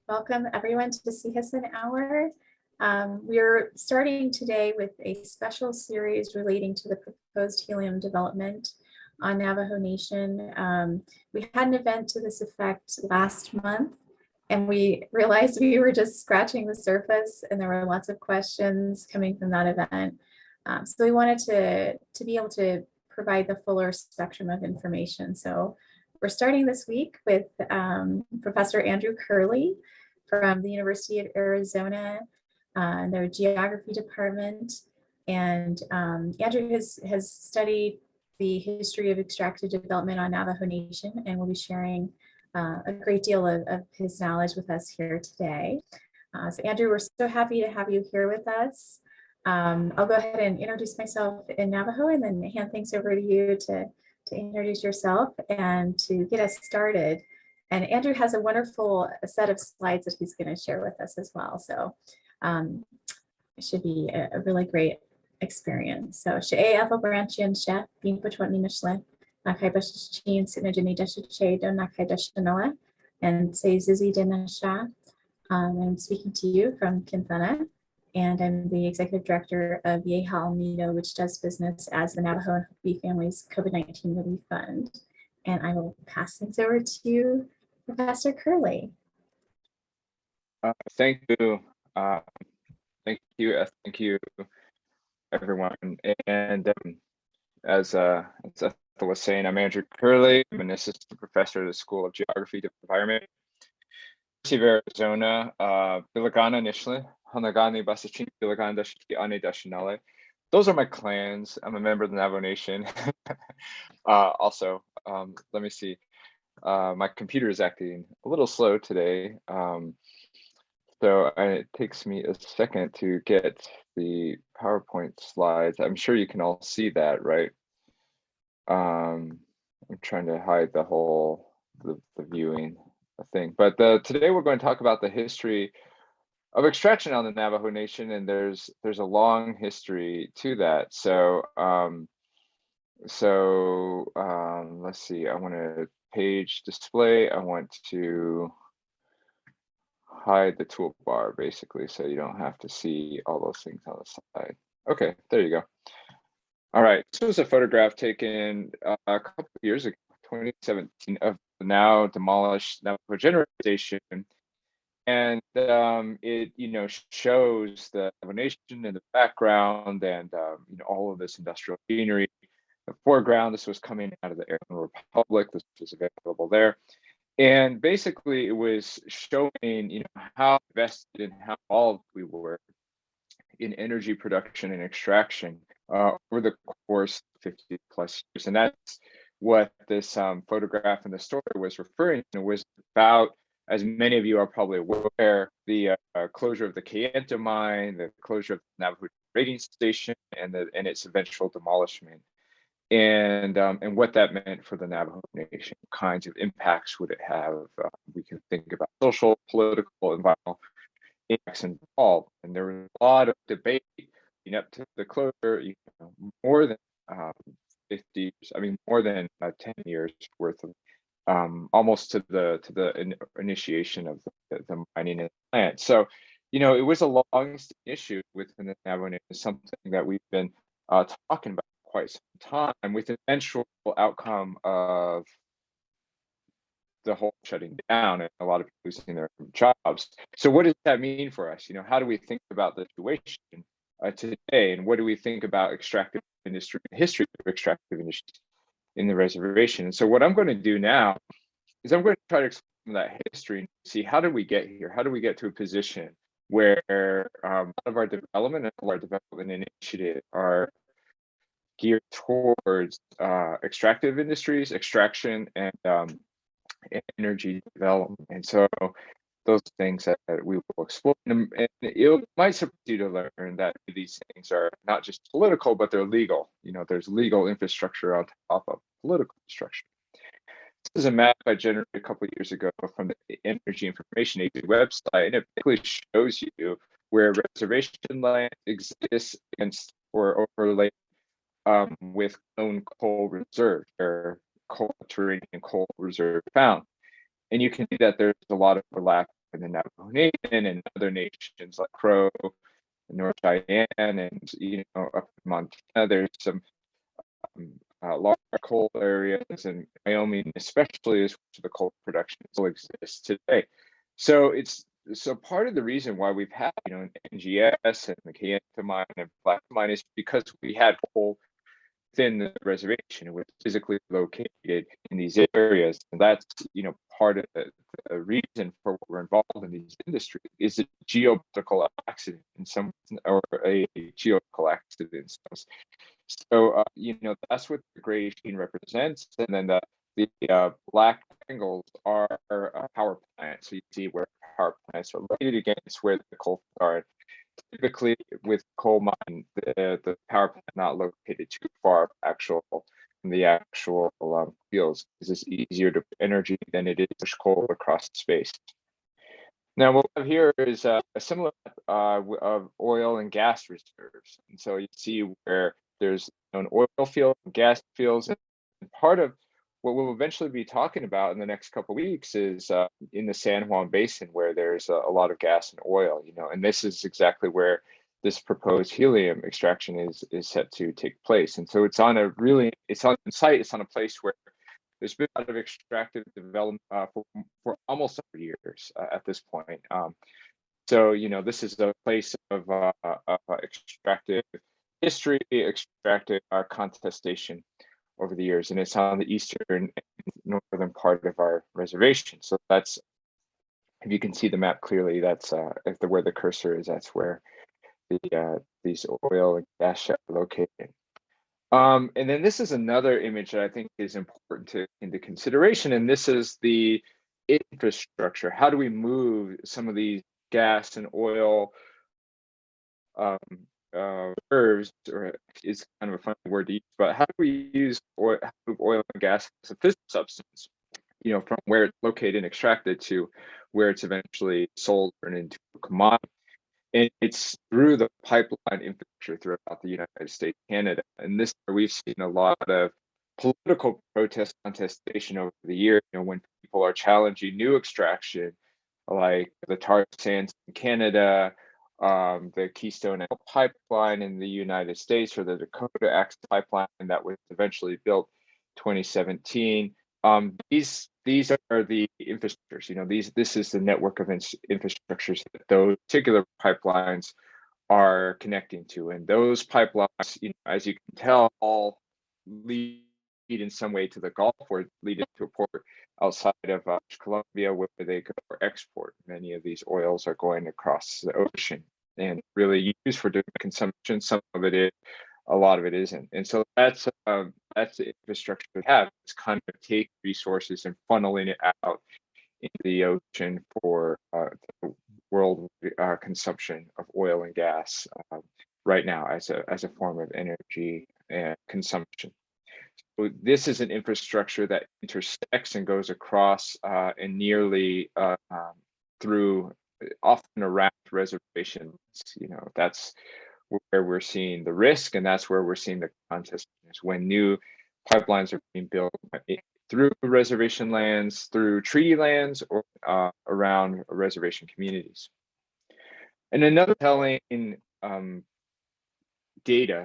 Welcome everyone to CHISN Hour. We're starting today with a special series relating to the proposed helium development on Navajo Nation. We had an event to this effect last month, and we realized we were just scratching the surface, and there were lots of questions coming from that event. So we wanted to be able to provide the fuller spectrum of information. So we're starting this week with Professor Andrew Curley from the University of Arizona, their geography department. And Andrew has studied the history of extractive development on Navajo Nation and will be sharing a great deal of his knowledge with us here today. So Andrew, we're so happy to have you here with us. I'll go ahead and introduce myself in Navajo and then hand things over to you to introduce yourself and to get us started. And Andrew has a wonderful set of slides that he's going to share with us as well. So it should be a really great experience. So She'e Apple Branchian Chef, Bean Puchwatni Mishle, Nakai Bashin, Sinajini Dashache, Don Nakai Dashanoa, and say Zizi Dinasha. I'm speaking to you from Kinthana, and I'm the executive director of Yehal Nido, which does business as the Navajo and Hopi Families COVID-19 Relief Fund. And I will pass things over to Professor Curley. Thank you. Thank you, everyone. And as Ethel was saying, I'm Andrew Curley. I'm an assistant professor at the School of Geography and Environment, University of Arizona. Bilagana Nishle, Hanagani Basachin, Bilagana Dashiki Ane Dashinale. Those are my clans. I'm a member of the Navajo Nation. Also, let me see. My computer is acting a little slow today. So it takes me a second to get the PowerPoint slides. I'm sure you can all see that, right? I'm trying to hide the whole, the viewing thing. But today we're going to talk about the history of extraction on the Navajo Nation, and there's a long history to that. So let's see, I want to page display. I want to hide the toolbar basically, so you don't have to see all those things on the side. Okay, there you go. All right, this was a photograph taken a couple of years ago, 2017, of the now demolished Navajo Generation. And it, shows the Navajo Nation in the background and, all of this industrial machinery. The foreground, this was coming out of the Arizona Republic. This was available there. And basically it was showing, how invested and how involved we were in energy production and extraction over the course of 50 plus years. And that's what this photograph in the story was referring to. It was about, as many of you are probably aware, the closure of the Kayenta mine, the closure of the Navajo trading station, and its eventual demolishment, and what that meant for the Navajo Nation. What kinds of impacts would it have? We can think about social, political, environmental impacts involved, and there was a lot of debate up to the closure. More than 50, more than 10 years worth of. Almost to the initiation of the mining and plant. So, it was a long issue within the Navajo Nation, something that we've been talking about quite some time, with the eventual outcome of the whole shutting down and a lot of people losing their jobs. So what does that mean for us? How do we think about the situation today, and what do we think about extractive industry, the history of extractive industry in the reservation? And so what I'm going to do now is I'm going to try to explain that history and see, how did we get here? How do we get to a position where a lot of our development and all our development initiatives are geared towards extractive industries, extraction, and energy development? And so those things that we will explore, and it might surprise you to learn that these things are not just political, but they're legal. There's legal infrastructure on top of political structure. This is a map I generated a couple of years ago from the Energy Information Agency website, and it basically shows you where reservation land exists against or overlaid with known coal reserve, or coal terrain and coal reserve found. And you can see that there's a lot of overlap in the Navajo Nation and other nations like Crow, North Cheyenne, and up in Montana, there's some large coal areas, and Wyoming especially is where the coal production still exists today. So part of the reason why we've had NGS and the Kayenta mine and Black mine is because we had coal within the reservation. It was physically located in these areas, and that's part of the reason for what we're involved in these industries is a geopolitical accident in some, or a geological accident in some. So that's what the gray sheen represents, and then the black angles are power plants. So you see where power plants are located against where the coal are. Typically, with coal mine, the power plant not located too far from the actual fields, because it's easier to put energy than it is to push coal across space. Now, what we have here is a similar of oil and gas reserves, and so you see where there's an oil field and gas fields, and part of what we'll eventually be talking about in the next couple of weeks is in the San Juan Basin, where there's a lot of gas and oil, and this is exactly where this proposed helium extraction is set to take place. And so it's on site, it's on a place where there's been a lot of extractive development for almost 100 years at this point. So this is a place of extractive history, extractive contestation over the years, and it's on the eastern and northern part of our reservation. So that's, if you can see the map clearly, that's where the cursor is. That's where these oil and gas shafts are located. And then this is another image that I think is important to into consideration, and this is the infrastructure. How do we move some of these gas and oil reserves, or it's kind of a funny word to use, but how do we use oil and gas as a physical substance, from where it's located and extracted to where it's eventually sold and into a commodity? And it's through the pipeline infrastructure throughout the United States, Canada. And this, we've seen a lot of political protest contestation over the years, when people are challenging new extraction, like the tar sands in Canada, the Keystone XL pipeline in the United States, or the Dakota Access pipeline that was eventually built 2017. These are the infrastructures. This is the network of infrastructures that those particular pipelines are connecting to, and those pipelines, as you can tell, all lead in some way to the Gulf, or lead into a port outside of Colombia, where they go for export. Many of these oils are going across the ocean and really used for domestic consumption. Some of it is, a lot of it isn't. And so that's the infrastructure we have. It's kind of take resources and funneling it out into the ocean for the world consumption of oil and gas right now as a form of energy and consumption. So this is an infrastructure that intersects and goes across and nearly through, often around reservations. That's where we're seeing the risk, and that's where we're seeing the contest, is when new pipelines are being built through reservation lands, through treaty lands, or around reservation communities. And another telling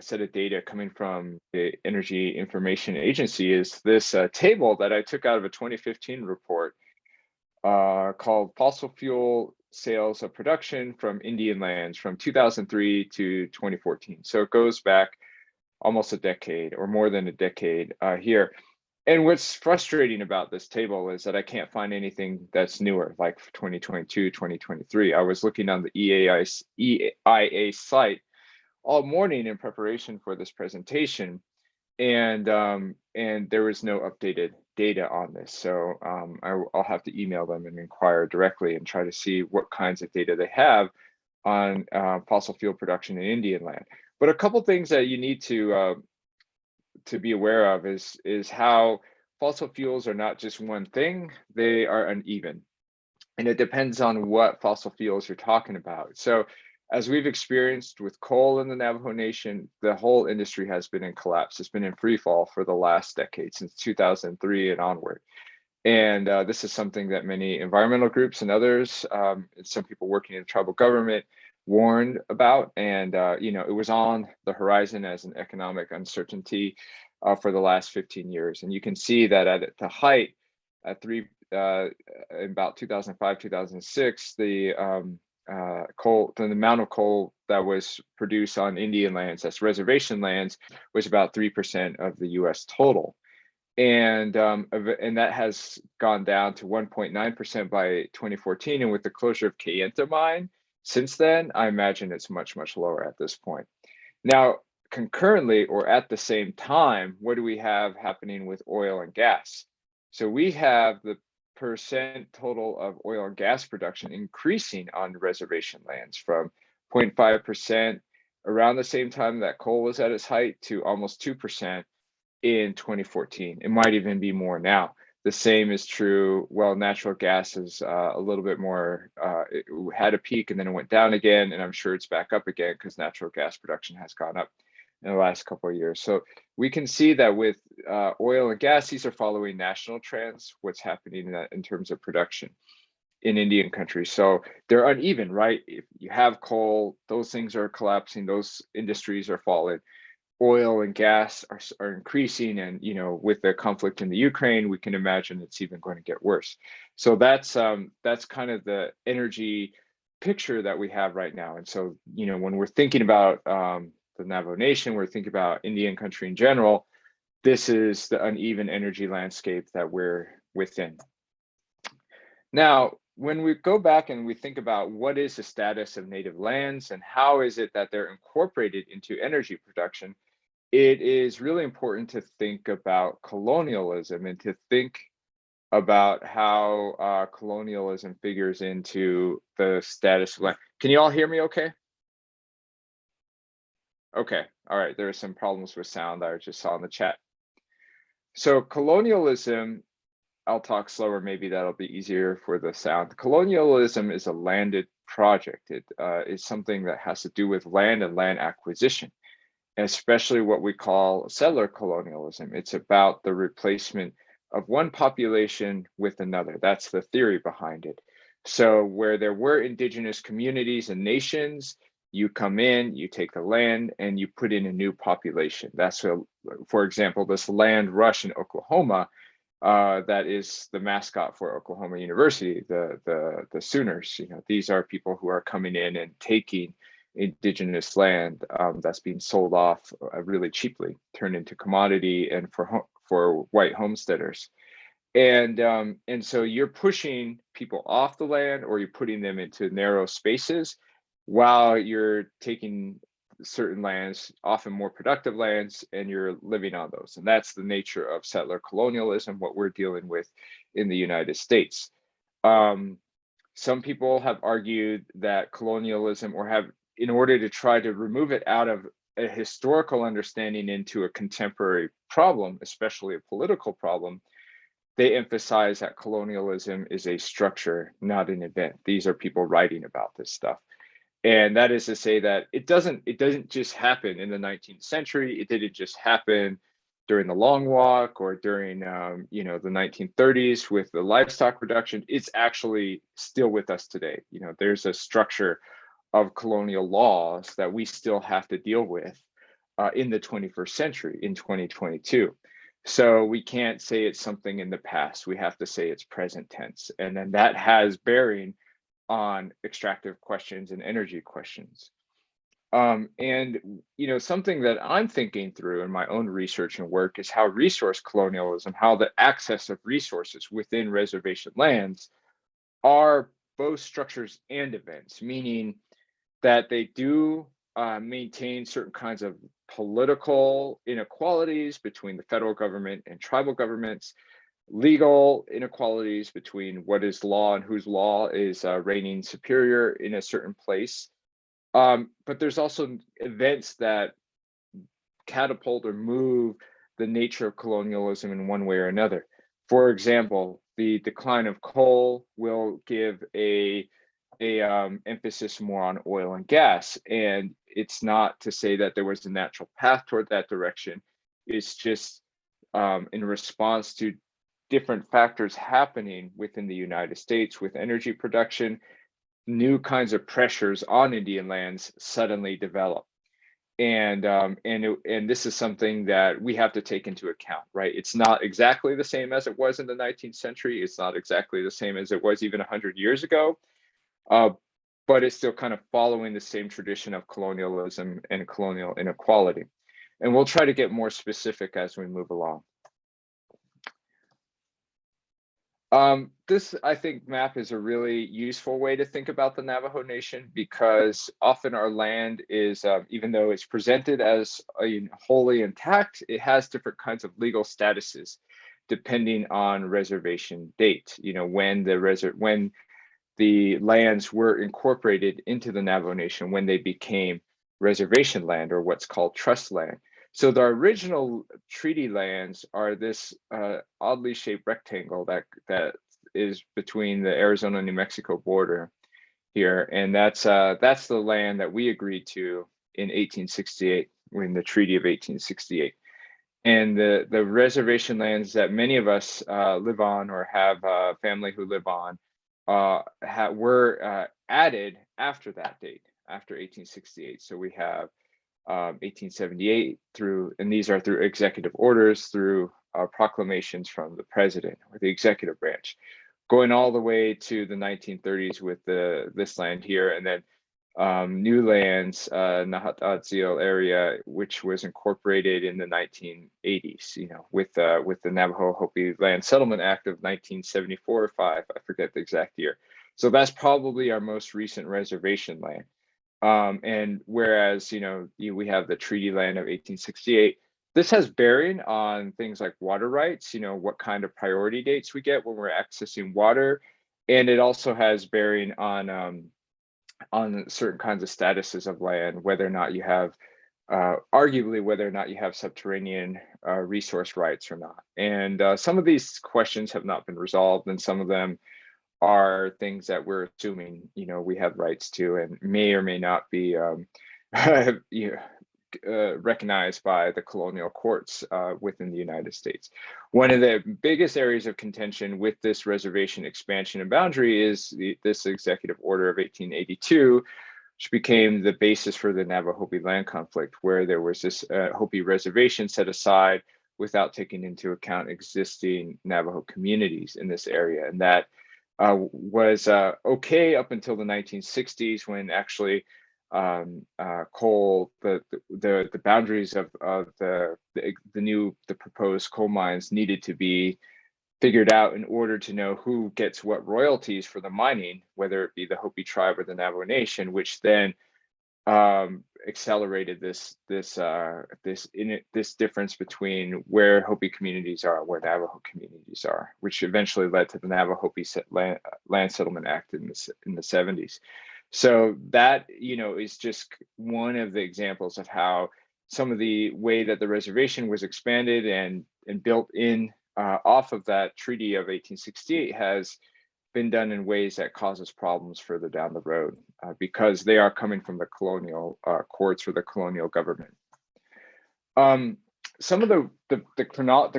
set of data coming from the Energy Information Agency is this table that I took out of a 2015 report called Fossil Fuel Sales of Production from Indian Lands from 2003 to 2014. So it goes back almost a decade, or more than a decade here. And what's frustrating about this table is that I can't find anything that's newer, like 2022, 2023. I was looking on the EIA site all morning in preparation for this presentation, and there was no updated data on this. So I'll have to email them and inquire directly and try to see what kinds of data they have on fossil fuel production in Indian land. But a couple things that you need to be aware of is how fossil fuels are not just one thing, they are uneven. And it depends on what fossil fuels you're talking about. So as we've experienced with coal in the Navajo Nation, the whole industry has been in collapse. It's been in free fall for the last decade, since 2003 and onward. And this is something that many environmental groups and others, some people working in tribal government, warned about. And it was on the horizon as an economic uncertainty for the last 15 years. And you can see that at the height, at about 2005, 2006, the amount of coal that was produced on Indian lands, that's reservation lands, was about 3% of the U.S. total. And that has gone down to 1.9% by 2014. And with the closure of Kayenta mine since then, I imagine it's much, much lower at this point. Now, concurrently or at the same time, what do we have happening with oil and gas? So we have the percent total of oil and gas production increasing on reservation lands from 0.5% around the same time that coal was at its height to almost 2% in 2014. It might even be more now. The same is true. Well, natural gas is a little bit more, it had a peak and then it went down again, and I'm sure it's back up again because natural gas production has gone up in the last couple of years. So we can see that with oil and gas, these are following national trends, what's happening in terms of production in Indian country. So they're uneven, right? If you have coal, those things are collapsing, those industries are falling. Oil and gas are increasing, and with the conflict in the Ukraine, we can imagine it's even going to get worse. So that's kind of the energy picture that we have right now. And so when we're thinking about the Navajo Nation, we're thinking about Indian country in general, this is the uneven energy landscape that we're within. Now, when we go back and we think about what is the status of native lands and how is it that they're incorporated into energy production, it is really important to think about colonialism and to think about how colonialism figures into the status of land. Can you all hear me okay? Okay, all right, there are some problems with sound I just saw in the chat. So colonialism, I'll talk slower, maybe that'll be easier for the sound. Colonialism is a landed project. It is something that has to do with land and land acquisition, especially what we call settler colonialism. It's about the replacement of one population with another. That's the theory behind it. So where there were indigenous communities and nations, you come in, you take the land, and you put in a new population. That's, for example, this land rush in Oklahoma, that is the mascot for Oklahoma University, the Sooners. These are people who are coming in and taking indigenous land that's being sold off really cheaply, turned into commodity and for white homesteaders. And so you're pushing people off the land, or you're putting them into narrow spaces while you're taking certain lands, often more productive lands, and you're living on those. And that's the nature of settler colonialism, what we're dealing with in the United States. Some people have argued that colonialism, or have, in order to try to remove it out of a historical understanding into a contemporary problem, especially a political problem, they emphasize that colonialism is a structure, not an event. These are people writing about this stuff. And that is to say that it doesn't just happen in the 19th century. It didn't just happen during the Long Walk or during the 1930s with the livestock reduction. It's actually still with us today. There's a structure of colonial laws that we still have to deal with in the 21st century, in 2022. So we can't say it's something in the past. We have to say it's present tense. And then that has bearing on extractive questions and energy questions. And something that I'm thinking through in my own research and work is how resource colonialism, how the access of resources within reservation lands are both structures and events, meaning that they do maintain certain kinds of political inequalities between the federal government and tribal governments, legal inequalities between what is law and whose law is reigning superior in a certain place. But there's also events that catapult or move the nature of colonialism in one way or another. For example, the decline of coal will give a emphasis more on oil and gas. And it's not to say that there was a natural path toward that direction. It's just in response to different factors happening within the United States with energy production, new kinds of pressures on Indian lands suddenly develop. And this is something that we have to take into account, right? It's not exactly the same as it was in the 19th century. It's not exactly the same as it was even 100 years ago, but it's still kind of following the same tradition of colonialism and colonial inequality. And we'll try to get more specific as we move along. This, I think, map is a really useful way to think about the Navajo Nation, because often our land is, even though it's presented as wholly intact, it has different kinds of legal statuses depending on reservation date. You know, when the lands were incorporated into the Navajo Nation, when they became reservation land, or what's called trust land. So the original treaty lands are this oddly shaped rectangle that is between the Arizona New Mexico border here, and that's the land that we agreed to in 1868, in the Treaty of 1868. And the reservation lands that many of us live on or have family who live on were added after that date, after 1868. So we have 1878 through, and these are through executive orders, through proclamations from the president or the executive branch, going all the way to the 1930s with this land here, and then new lands, Nahat-Atzil area, which was incorporated in the 1980s, you know, with the Navajo Hopi Land Settlement Act of 1974 or 5, I forget the exact year. So that's probably our most recent reservation land. And whereas, you know, we have the treaty land of 1868, this has bearing on things like water rights, you know, what kind of priority dates we get when we're accessing water. And it also has bearing on certain kinds of statuses of land, whether or not you have, arguably, whether or not you have subterranean resource rights or not. And some of these questions have not been resolved, and some of them are things that we're assuming, you know, we have rights to, and may or may not be recognized by the colonial courts within the United States. One of the biggest areas of contention with this reservation expansion and boundary is this executive order of 1882, which became the basis for the Navajo Hopi land conflict, where there was this Hopi reservation set aside without taking into account existing Navajo communities in this area. And that was okay up until the 1960s, when actually the boundaries of the proposed coal mines needed to be figured out in order to know who gets what royalties for the mining, whether it be the Hopi tribe or the Navajo Nation, which then accelerated this difference between where Hopi communities are and where Navajo communities are, which eventually led to the Navajo Hopi Land Settlement Act in the 70s. So that, you know, is just one of the examples of how some of the way that the reservation was expanded and built in off of that Treaty of 1868 has been done in ways that causes problems further down the road, because they are coming from the colonial courts or the colonial government. Some of the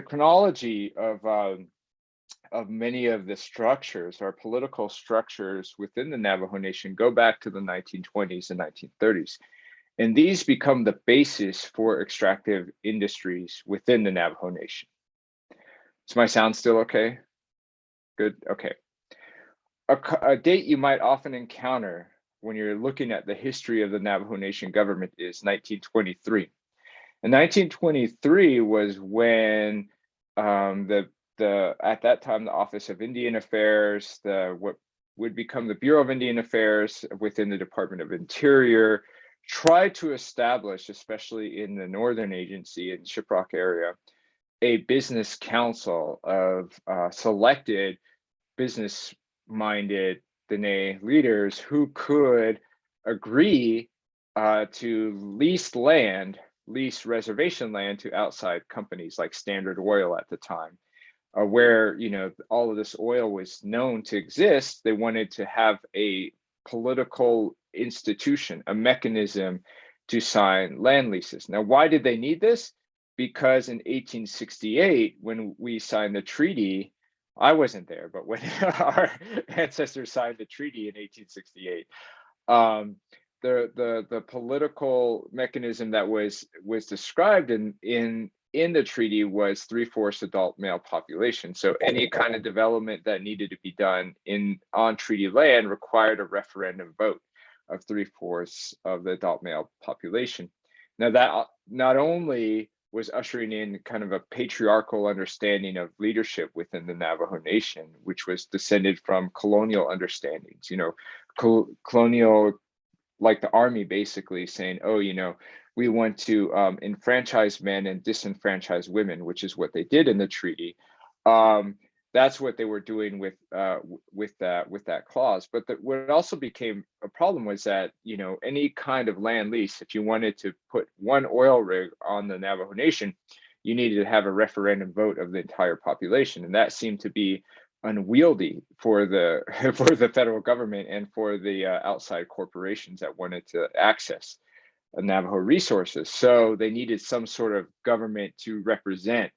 chronology of many of the structures, or political structures within the Navajo Nation, go back to the 1920s and 1930s. And these become the basis for extractive industries within the Navajo Nation. Is my sound still okay? Good, okay. A date you might often encounter when you're looking at the history of the Navajo Nation government is 1923. And 1923 was when at that time, the Office of Indian Affairs, what would become the Bureau of Indian Affairs within the Department of Interior, tried to establish, especially in the Northern Agency in Shiprock area, a business council of selected business-minded Dene leaders who could agree to lease reservation land to outside companies like Standard Oil at the time. Where, you know, all of this oil was known to exist, they wanted to have a political institution, a mechanism to sign land leases. Now, why did they need this? Because in 1868, when we signed the treaty, I wasn't there, but when our ancestors signed the treaty in 1868, um, the political mechanism that was described in the treaty was 3/4 adult male population. So any kind of development that needed to be done on treaty land required a referendum vote of 3/4 of the adult male population. Now that not only was ushering in kind of a patriarchal understanding of leadership within the Navajo Nation, which was descended from colonial understandings, colonial, like the army basically saying, oh, we want to enfranchise men and disenfranchise women, which is what they did in the treaty. That's what they were doing with that clause. But what also became a problem was that any kind of land lease, if you wanted to put one oil rig on the Navajo Nation, you needed to have a referendum vote of the entire population, and that seemed to be unwieldy for the for the federal government and for the outside corporations that wanted to access Navajo resources. So they needed some sort of government to represent.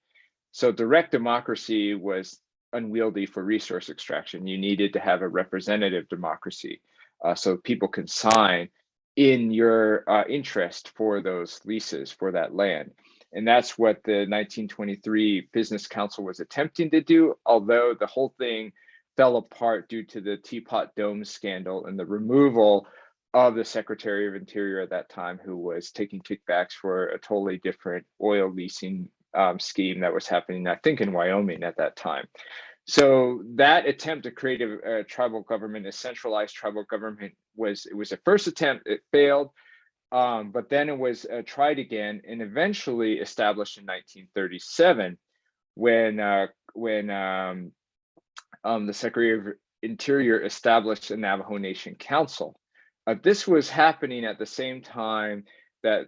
So direct democracy was unwieldy for resource extraction. You needed to have a representative democracy, so people can sign in your interest for those leases for that land. And that's what the 1923 Business Council was attempting to do, although the whole thing fell apart due to the Teapot Dome scandal and the removal of the Secretary of Interior at that time, who was taking kickbacks for a totally different oil leasing scheme that was happening, I think, in Wyoming at that time. So that attempt to create a tribal government, a centralized tribal government, was a first attempt. It failed, but then it was tried again and eventually established in 1937 when the Secretary of Interior established a Navajo Nation Council. This was happening at the same time that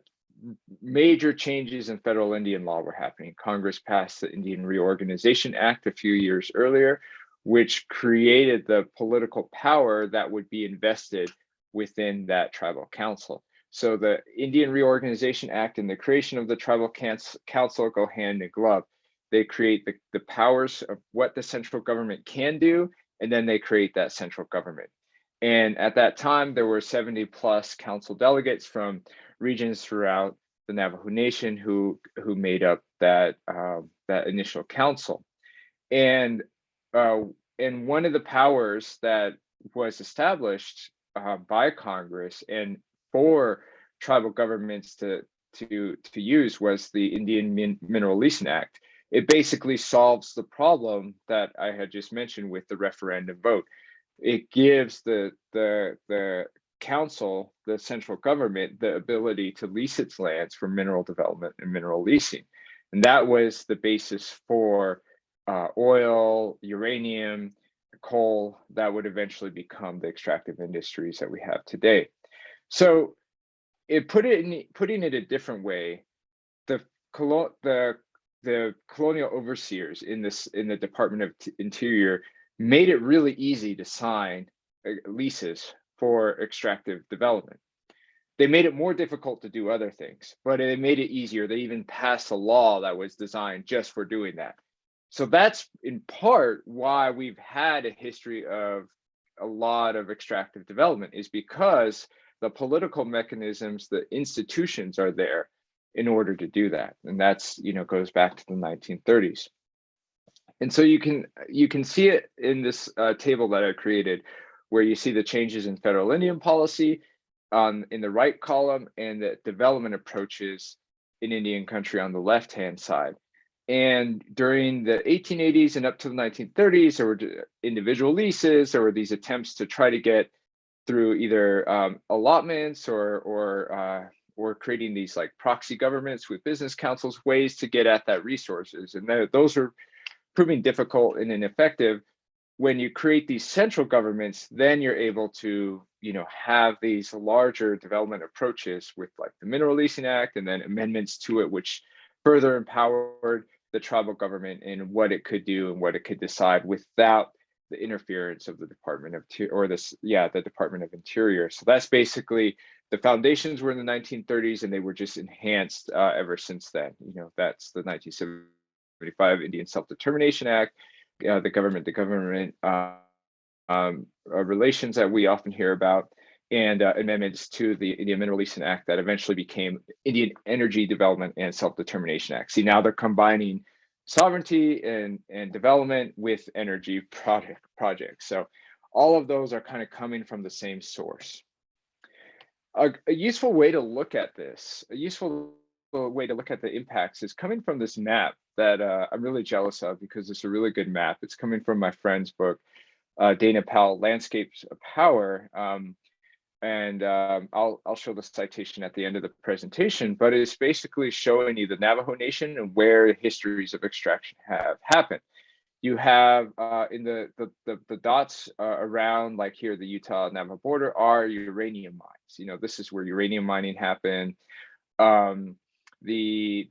major changes in federal Indian law were happening. Congress passed the Indian Reorganization Act a few years earlier, which created the political power that would be invested within that tribal council. So the Indian Reorganization Act and the creation of the tribal council go hand in glove. They create the powers of what the central government can do, and then they create that central government. And at that time, there were 70 plus council delegates from regions throughout the Navajo Nation who made up that initial council. And one of the powers that was established by Congress and for tribal governments to use was the Indian Mineral Leasing Act. It basically solves the problem that I had just mentioned with the referendum vote. It gives the council, the central government, the ability to lease its lands for mineral development and mineral leasing. And that was the basis for oil, uranium, coal, that would eventually become the extractive industries that we have today. So putting it a different way, the colonial overseers in the Department of Interior made it really easy to sign leases for extractive development. They made it more difficult to do other things, but it made it easier. They even passed a law that was designed just for doing that. So that's in part why we've had a history of a lot of extractive development, is because the political mechanisms, the institutions are there in order to do that. And that's, goes back to the 1930s. And so you can see it in this table that I created, where you see the changes in federal Indian policy in the right column and the development approaches in Indian country on the left-hand side. And during the 1880s and up to the 1930s, there were individual leases. There were these attempts to try to get through either allotments or creating these like proxy governments with business councils, ways to get at that resources. And those are proving difficult and ineffective. When you create these central governments, then you're able to, have these larger development approaches with like the Mineral Leasing Act and then amendments to it, which further empowered the tribal government in what it could do and what it could decide without the interference of the Department of the Department of Interior. So that's basically, the foundations were in the 1930s and they were just enhanced ever since then. That's the 1975 Indian Self-Determination Act, the government relations that we often hear about, and amendments to the Indian Mineral Leasing Act that eventually became Indian Energy Development and Self-Determination Act. See, now they're combining sovereignty and development with energy projects. So all of those are kind of coming from the same source. A useful way to look at this, a useful way to look at the impacts is coming from this map that I'm really jealous of, because it's a really good map. It's coming from my friend's book, Dana Powell, Landscapes of Power. I'll show the citation at the end of the presentation, but it's basically showing you the Navajo Nation and where histories of extraction have happened. You have in the dots around, like here, the Utah Navajo border, are uranium mines. You know, this is where uranium mining happened. The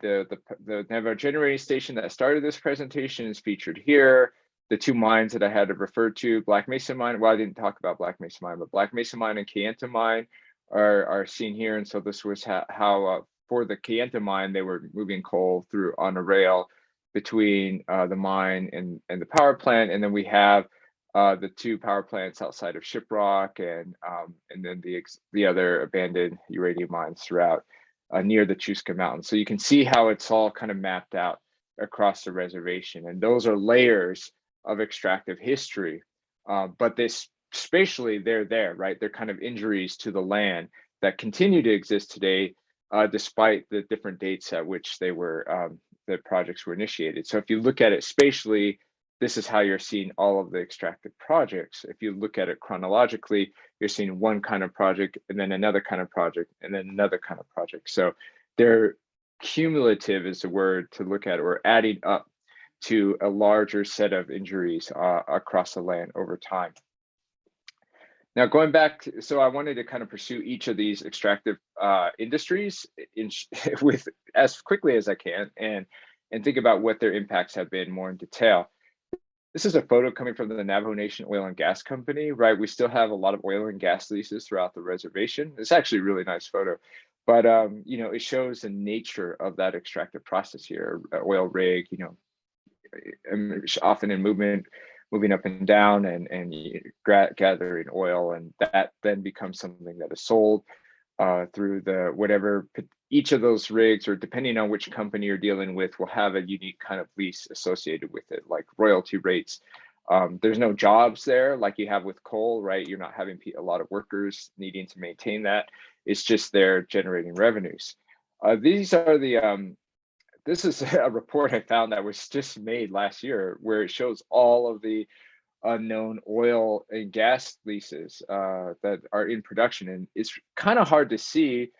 Navajo generating station that started this presentation is featured here. The two mines that I had to refer to, Black Mesa Mine, well, I didn't talk about Black Mesa Mine, but Black Mesa Mine and Kayenta Mine are seen here. And so this was how for the Kayenta Mine, they were moving coal through on a rail between the mine and the power plant. And then we have the two power plants outside of Shiprock, and then the other abandoned uranium mines throughout near the Chusca Mountains. So you can see how it's all kind of mapped out across the reservation. And those are layers of extractive history, but this spatially they're there, right? They're kind of injuries to the land that continue to exist today, despite the different dates at which they were the projects were initiated. So if you look at it spatially, this is how you're seeing all of the extractive projects. If you look at it chronologically, you're seeing one kind of project, and then another kind of project, and then another kind of project. So they're cumulative is the word to look at, or adding up to a larger set of injuries across the land over time. Now, going back, so I wanted to kind of pursue each of these extractive industries with as quickly as I can, and think about what their impacts have been more in detail. This is a photo coming from the Navajo Nation Oil and Gas Company, right? We still have a lot of oil and gas leases throughout the reservation. It's actually a really nice photo, but you know, it shows the nature of that extractive process here. Oil rig, you know, often in moving up and down and gathering oil, and that then becomes something that is sold through the whatever each of those rigs, or depending on which company you're dealing with, will have a unique kind of lease associated with it, like royalty rates. There's no jobs there like you have with coal, right? You're not having a lot of workers needing to maintain that. It's just they're generating revenues. These are the this is a report I found that was just made last year, where it shows all of the unknown oil and gas leases that are in production. And it's kind of hard to see,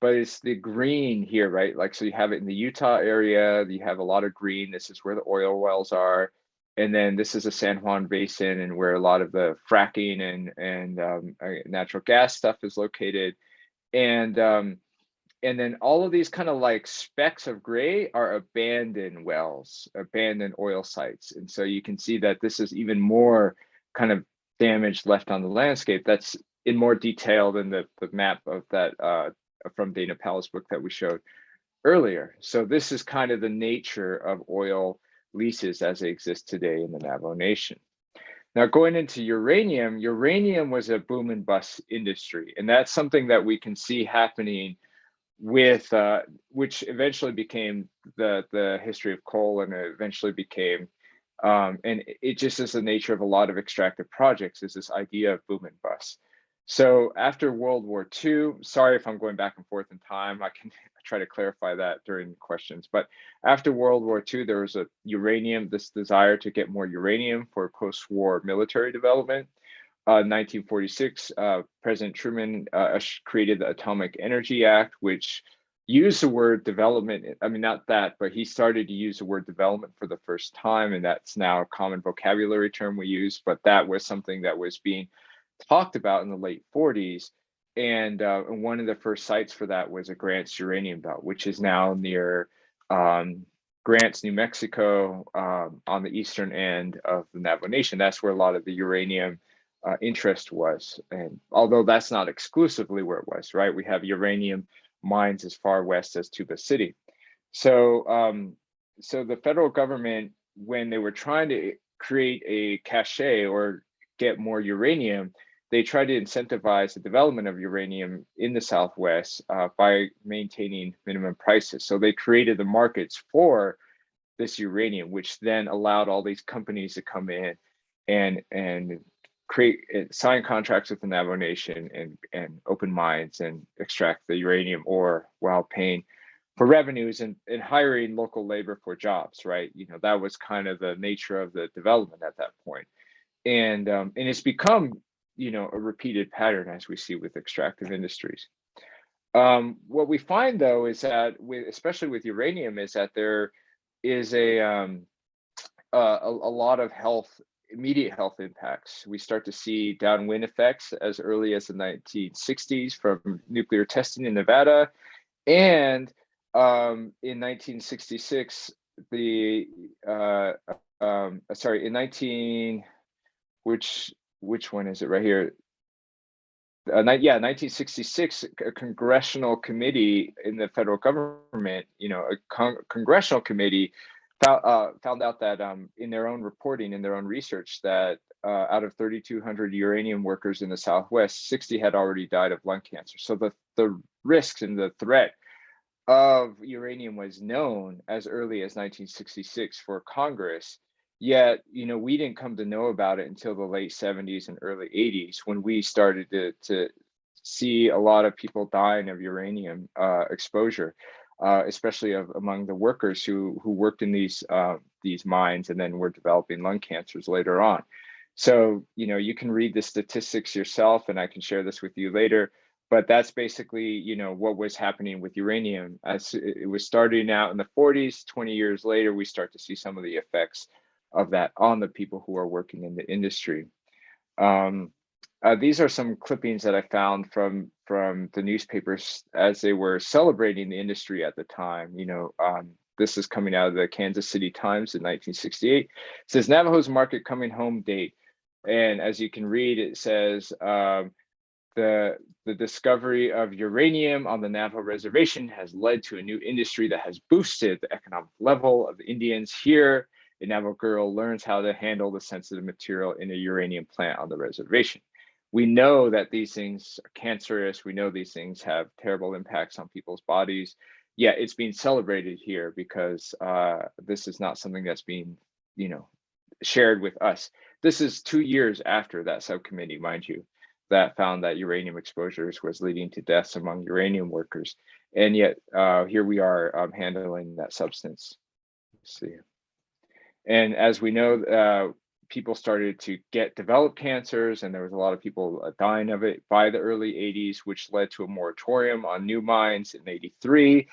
but it's the green here, right? Like, so you have it in the Utah area, you have a lot of green. This is where the oil wells are. And then this is the San Juan Basin, and where a lot of the fracking and natural gas stuff is located. And then all of these kind of like specks of gray are abandoned wells, abandoned oil sites. And so you can see that this is even more kind of damage left on the landscape. That's in more detail than the map of that from Dana Powell's book that we showed earlier. So this is kind of the nature of oil leases as they exist today in the Navajo Nation. Now, going into uranium, uranium was a boom and bust industry. And that's something that we can see happening with which eventually became the history of coal, and it eventually became and it just is the nature of a lot of extractive projects, is this idea of boom and bust. So after World War II, sorry if I'm going back and forth in time, I can try to clarify that during questions, but after World War II, there was this desire to get more uranium for post-war military development. 1946, President Truman created the Atomic Energy Act, which used the word development. I mean, not that, but he started to use the word development for the first time, and that's now a common vocabulary term we use, but that was something that was being talked about in the late 40s. And one of the first sites for that was a Grants Uranium Belt, which is now near Grants, New Mexico, on the eastern end of the Navajo Nation. That's where a lot of the uranium interest was. And although that's not exclusively where it was, right? We have uranium mines as far west as Tuba City. So, so the federal government, when they were trying to create a cachet or get more uranium, they tried to incentivize the development of uranium in the Southwest by maintaining minimum prices. So they created the markets for this uranium, which then allowed all these companies to come in and sign contracts with the Navajo Nation and open mines and extract the uranium ore while paying for revenues and hiring local labor for jobs, right? You know, that was kind of the nature of the development at that point. And it's become, you know, a repeated pattern as we see with extractive industries. What we find though is that especially with uranium is that there is a lot of immediate health impacts. We start to see downwind effects as early as the 1960s from nuclear testing in Nevada. And in 1966, in 19, which one is it right here? 1966, a congressional committee in the federal government, you know, a congressional committee found out that in their own reporting, in their own research, that out of 3,200 uranium workers in the Southwest, 60 had already died of lung cancer. So the risks and the threat of uranium was known as early as 1966 for Congress. Yet, you know, we didn't come to know about it until the late 70s and early 80s when we started to see a lot of people dying of uranium exposure, especially among the workers who worked in these mines and then were developing lung cancers later on. So, you know, you can read the statistics yourself, and I can share this with you later. But that's basically, you know, what was happening with uranium. As it was starting out in the 40s, 20 years later, we start to see some of the effects of that on the people who are working in the industry. These are some clippings that I found from the newspapers as they were celebrating the industry at the time. You know, this is coming out of the Kansas City Times in 1968. It says Navajo's market coming home date. And as you can read, it says the discovery of uranium on the Navajo reservation has led to a new industry that has boosted the economic level of the Indians here. A Navajo girl learns how to handle the sensitive material in a uranium plant on the reservation. We know that these things are cancerous. We know these things have terrible impacts on people's bodies. Yeah, it's being celebrated here because this is not something that's being, you know, shared with us. This is 2 years after that subcommittee, mind you, that found that uranium exposures was leading to deaths among uranium workers. And yet here we are handling that substance. Let's see. And as we know, people started to develop cancers, and there was a lot of people dying of it by the early 80s, which led to a moratorium on new mines in 83,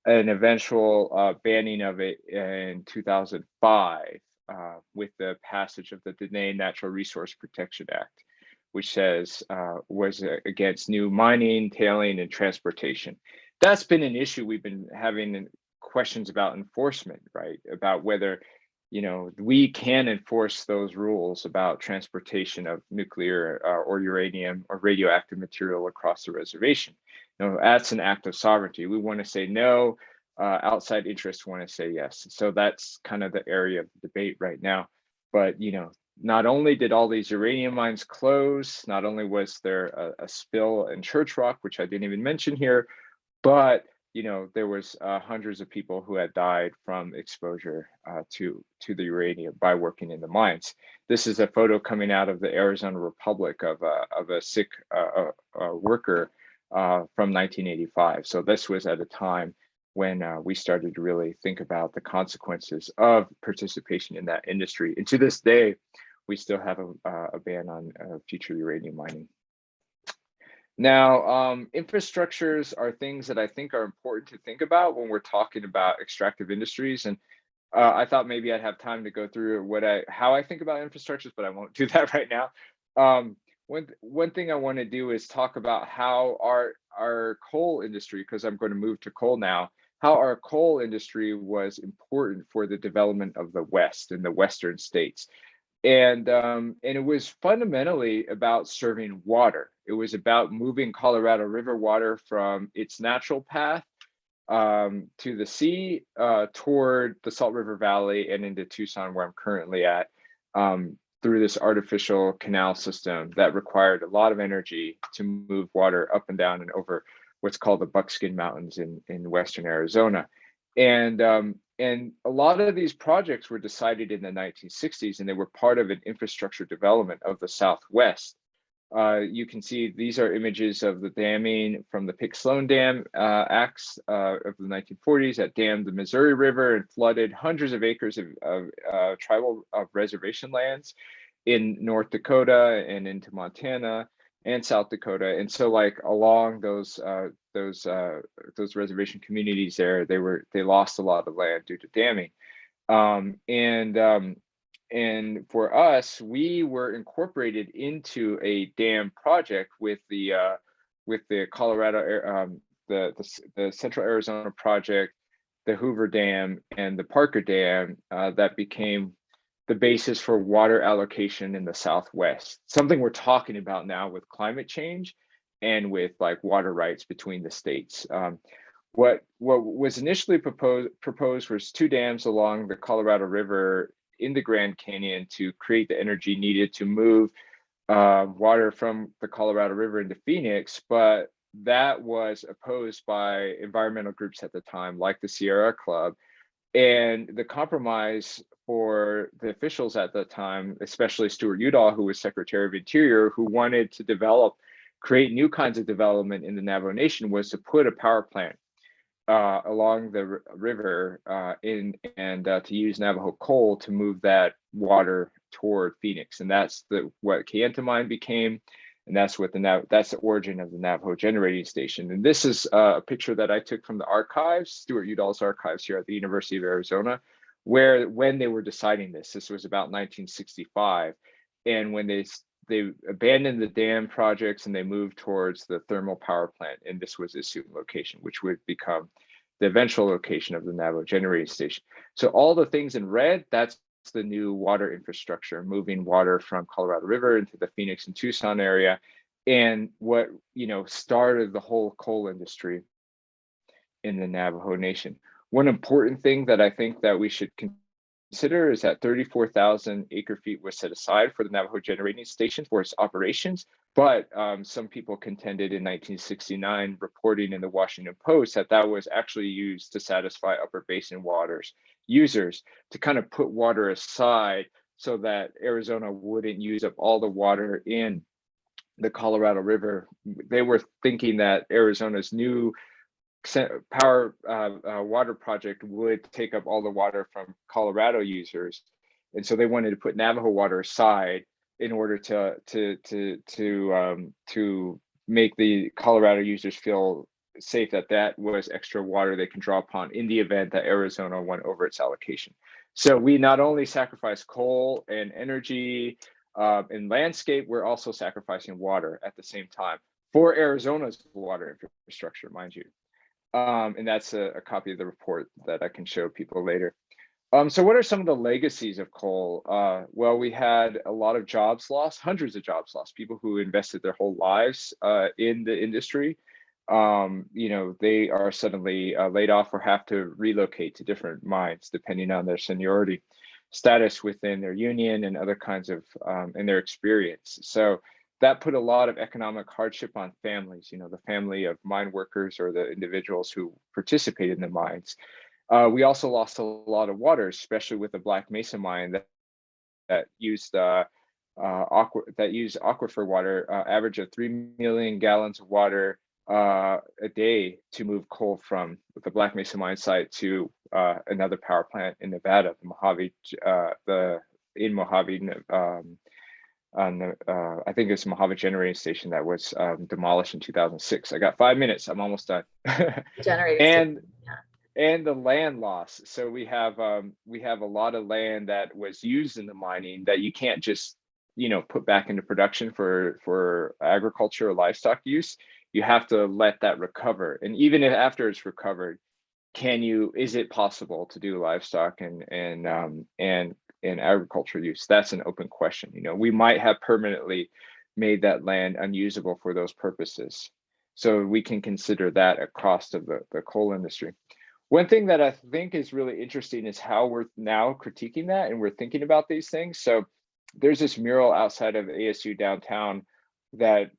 an eventual banning of it in 2005 with the passage of the Dene Natural Resource Protection Act, which says was against new mining, tailing, and transportation. That's been an issue we've been having questions about enforcement, right? About whether, you know, we can enforce those rules about transportation of nuclear or uranium or radioactive material across the reservation. You know, that's an act of sovereignty. We want to say no, outside interests want to say yes. So that's kind of the area of debate right now. But, you know, not only did all these uranium mines close, not only was there a spill in Church Rock, which I didn't even mention here, but you know, there was hundreds of people who had died from exposure to the uranium by working in the mines. This is a photo coming out of the Arizona Republic of a sick worker from 1985. So this was at a time when we started to really think about the consequences of participation in that industry. And to this day, we still have a ban on future uranium mining. Now, infrastructures are things that I think are important to think about when we're talking about extractive industries. And I thought maybe I'd have time to go through how I think about infrastructures, but I won't do that right now. One thing I want to do is talk about how our coal industry, because I'm going to move to coal now, how our coal industry was important for the development of the West and the Western states. And it was fundamentally about serving water. It was about moving Colorado River water from its natural path to the sea toward the Salt River Valley and into Tucson, where I'm currently at, through this artificial canal system that required a lot of energy to move water up and down and over what's called the Buckskin Mountains in western Arizona. And a lot of these projects were decided in the 1960s, and they were part of an infrastructure development of the Southwest. You can see these are images of the damming from the Pick-Sloan Dam acts of the 1940s that dammed the Missouri River and flooded hundreds of acres of tribal reservation lands in North Dakota and into Montana and South Dakota. And so, like, along those reservation communities there, they lost a lot of land due to damming. And for us, we were incorporated into a dam project with the Colorado, the Central Arizona project, the Hoover Dam, and the Parker Dam that became the basis for water allocation in the Southwest. Something we're talking about now with climate change and with like water rights between the states. What was initially proposed was 2 dams along the Colorado River in the Grand Canyon to create the energy needed to move water from the Colorado River into Phoenix, but that was opposed by environmental groups at the time, like the Sierra Club. And the compromise for the officials at the time, especially Stuart Udall, who was Secretary of Interior, who wanted to create new kinds of development in the Navajo Nation, was to put a power plant along the river to use Navajo coal to move that water toward Phoenix, and that's what Kayenta Mine became, and that's the origin of the Navajo Generating Station. And this is a picture that I took from the archives, Stuart Udall's archives here at the University of Arizona, when they were deciding this. This was about 1965, and when they abandoned the dam projects and they moved towards the thermal power plant, and this was its location, which would become the eventual location of the Navajo Generating Station. So all the things in red, that's the new water infrastructure, moving water from Colorado River into the Phoenix and Tucson area, and what started the whole coal industry in the Navajo Nation. One important thing that I think that we should consider is that 34,000 acre-feet was set aside for the Navajo Generating Station for its operations, but some people contended in 1969, reporting in the Washington Post, that was actually used to satisfy upper basin waters users, to kind of put water aside so that Arizona wouldn't use up all the water in the Colorado River. They were thinking that Arizona's new power water project would take up all the water from Colorado users, and so they wanted to put Navajo water aside in order to make the Colorado users feel safe that was extra water they can draw upon in the event that Arizona went over its allocation. So we not only sacrifice coal and energy and landscape, we're also sacrificing water at the same time for Arizona's water infrastructure, mind you. And that's a copy of the report that I can show people later. So what are some of the legacies of coal? Well, we had a lot of jobs lost, hundreds of jobs lost, people who invested their whole lives in the industry. They are suddenly laid off or have to relocate to different mines, depending on their seniority status within their union and other kinds of, and their experience. So that put a lot of economic hardship on families, the family of mine workers or the individuals who participated in the mines. We also lost a lot of water, especially with the Black Mesa mine that used aquifer water, average of 3 million gallons of water a day to move coal from the Black Mesa mine site to another power plant in Nevada, I think it's Mojave Generating Station that was demolished in 2006. I got 5 minutes. I'm almost done. And the land loss. So we have a lot of land that was used in the mining that you can't just put back into production for agriculture or livestock use. You have to let that recover. And even if after it's recovered, is it possible to do livestock and agriculture use? That's an open question. We might have permanently made that land unusable for those purposes. So we can consider that a cost of the coal industry. One thing that I think is really interesting is how we're now critiquing that and we're thinking about these things. So there's this mural outside of ASU downtown that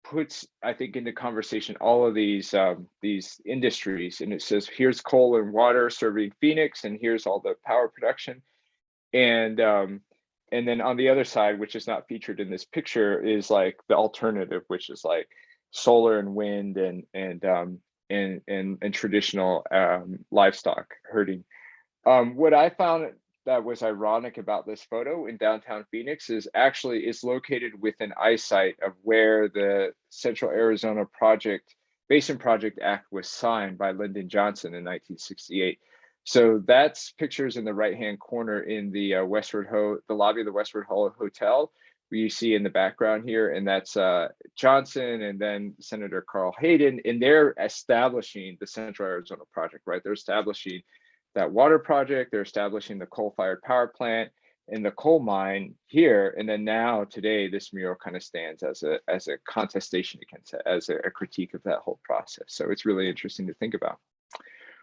puts, I think, into conversation all of these industries, and it says, here's coal and water serving Phoenix, and here's all the power production. And then on the other side, which is not featured in this picture, is like the alternative, which is like solar and wind and traditional livestock herding. What I found that was ironic about this photo in downtown Phoenix is actually it's located within eyesight of where the Central Arizona Basin Project Act was signed by Lyndon Johnson in 1968. So that's pictures in the right-hand corner in the the lobby of the Westward Ho Hotel, where you see in the background here, and that's Johnson and then Senator Carl Hayden, and they're establishing the Central Arizona Project, right? They're establishing that water project, they're establishing the coal-fired power plant and the coal mine here, and then now today this mural kind of stands as a contestation against it, as a critique of that whole process. So it's really interesting to think about.